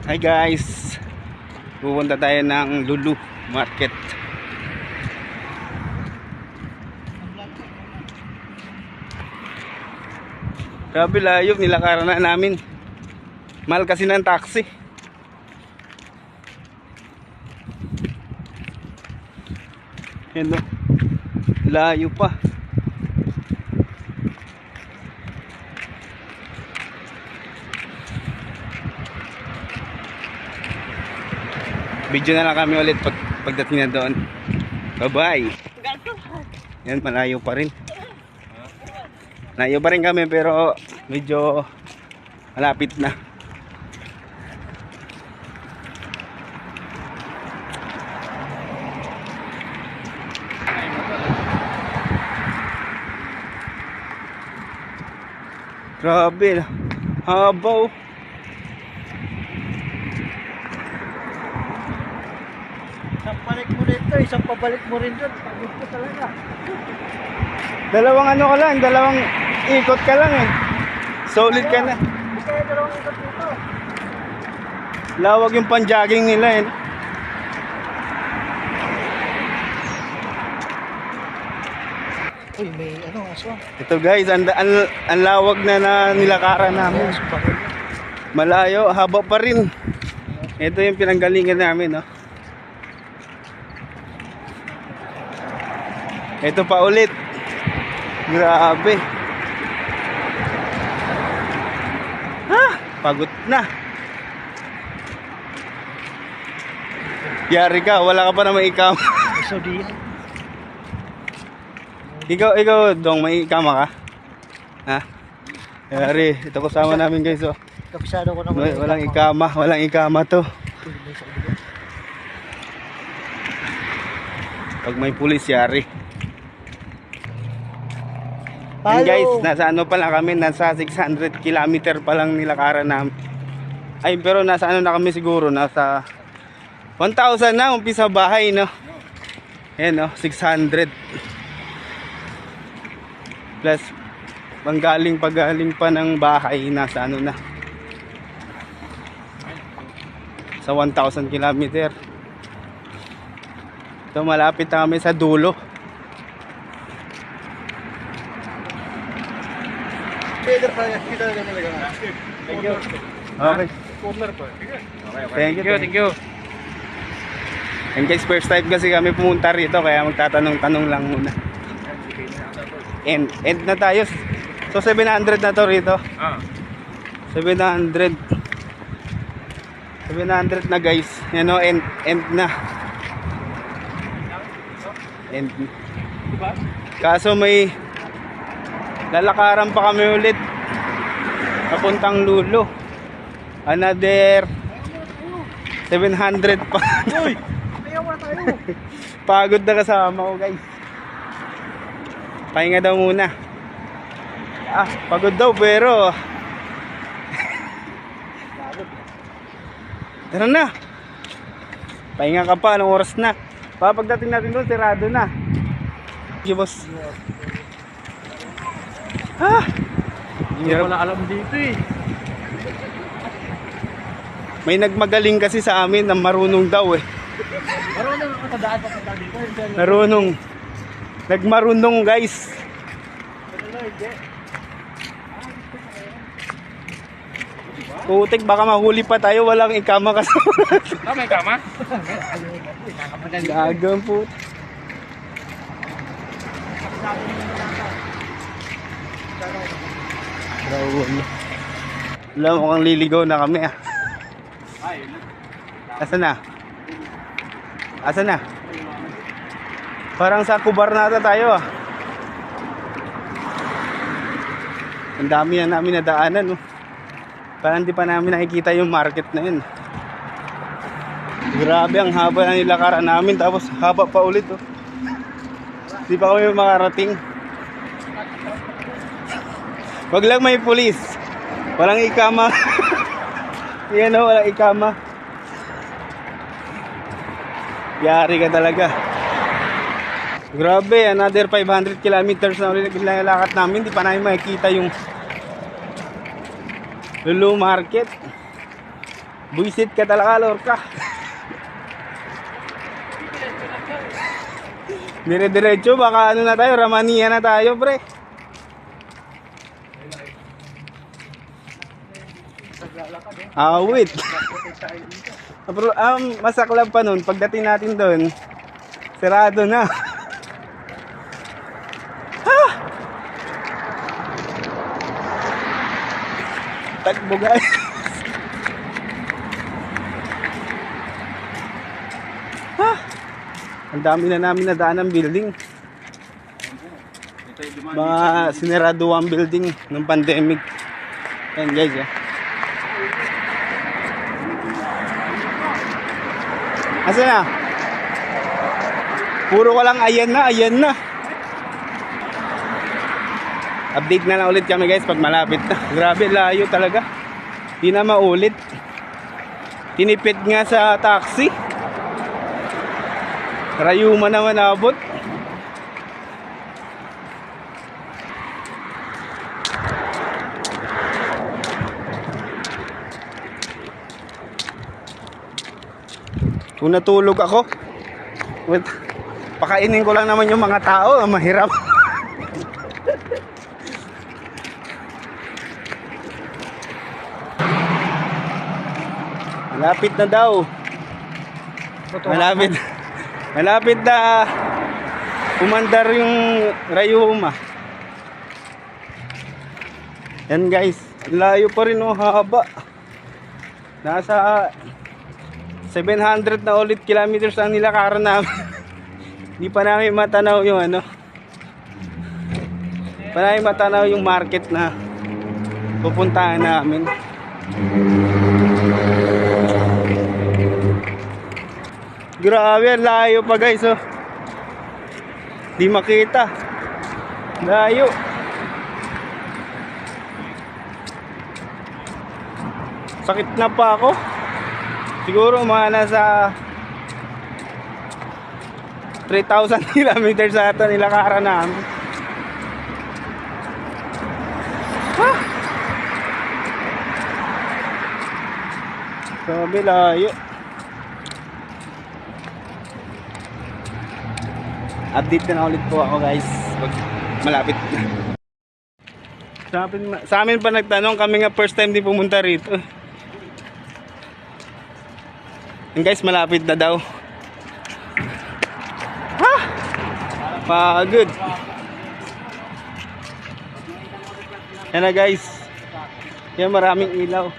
Hi guys, pupunta tayo ng Lulu Market. Grabe layo, nilakaran na namin. Mahal kasi ng taxi. Yan o, layo pa. Video na lang kami ulit pagdating na doon. Bye bye. Yan, malayo pa rin. Malayo pa rin kami pero medyo malapit na. Grabe, habaw. Isang balik mo rito, isang pabalik mo rin doon. Pagod ko talaga. Dalawang ano ka lang, dalawang ikot ka lang eh. Solid ka na. Hindi kaya dalawang ikot dito. Lawag yung pan-jogging nila eh. Uy, may ano, aswang. Ito guys, ang lawag na nilakaran namin. Malayo, haba pa rin. Ito yung pinanggalingan namin, no. Ito pa ulit. Grabe. Pagod na. Yari ka, wala ka pa naman ikaw. So, di Ikaw, Dong, may ikama ka? Ha? Yari, ito kasama namin guys, oh. kapisado ko naman. Walang ikama to. Pag may pulis, yari. Yan guys, nasa ano pa lang kami, nasa 600 kilometer pa lang nilakaran namin. Ay, pero nasa ano na kami siguro, nasa 1,000 na, umpisa bahay, no? Ayan, no, 600. Plus, pagaling pa ng bahay, nasa ano na. Sa 1,000 kilometer. So, malapit na kami sa dulo. Thank you. Okay. Thank you. And guys, first time kasi kami pumunta rito, kaya magtatanong-tanong lang muna. End na tayo. So 700 na to rito. 700 na guys. Yan o, end na. End. Kaso may lalakaran pa kami ulit papuntang Lulu. Another 700 pa. Uy! Ayaw na tayo. Pagod na kasama ko guys. Pahinga daw muna. Pagod daw pero tara na. Pahinga ka pa, anong oras na? Pagdating natin doon, sirado na. Okay, boss. Hindi ko na alam dito eh. May nagmagaling kasi sa amin na marunong daw eh. Marunong ako sa daan pa dito. Marunong. Nagmarunong guys. Putik, baka mahuli pa tayo, walang ikama kasi. May kama? Gagang po. Alam mo kang liligaw na kami ah. Asan na? Asan na? Parang sa Kubar nata tayo ah. Ang dami na namin nadaanan oh. Parang di pa namin nakikita yung market na yun. Grabe, ang haba na nilakaran namin. Tapos haba pa ulit oh. Di pa kami makarating. Wag lang may pulis. Walang ikama. Yan o, walang ikama. Yari ka talaga. Grabe, another 500 kilometers na ulit nilalakad namin. Di pa namin makikita yung Lulu Market. Buisit ka talaga, Lorca. Dire-diretso, baka ano na tayo, Ramania na tayo, pre. Awit. Pero masaklap pa nun, pagdating natin doon, sarado na. Ha! Takbo guys. Ha! Ang dami na namin nadaan ng building. Mga sinirado ang building ng pandemic. Ayan guys, oh. Asa na? Puro ko lang ayan na, ayan na. Update na lang ulit kami guys pag malapit na. Grabe, layo talaga. Di na maulit. Tinipid nga sa taxi. Rayuma naman abot. Kung natulog ako, wait, pakainin ko lang naman yung mga tao, mahirap. Malapit na daw. Malapit na umandar yung Rayuma. Yan guys, layo pa rin, oh, haba. Nasa 700 na ulit kilometers ang nilakaran namin. Hindi pa namin matanaw yung ano. Pa namin matanaw yung market na pupuntahan namin. Grabe, layo pa guys, oh. Di makita. Layo. Sakit na pa ako. Siguro mga nasa 3,000 kilometers sa ito nilakaran namin. Ha? Sabi, layo. Update na ulit po ako guys. Malapit na. Sa amin pa nagtanong, kami nga first time din pumunta rito. And guys, malapit na daw. Ha? Pagod. Yan na guys. Yan, maraming ilaw.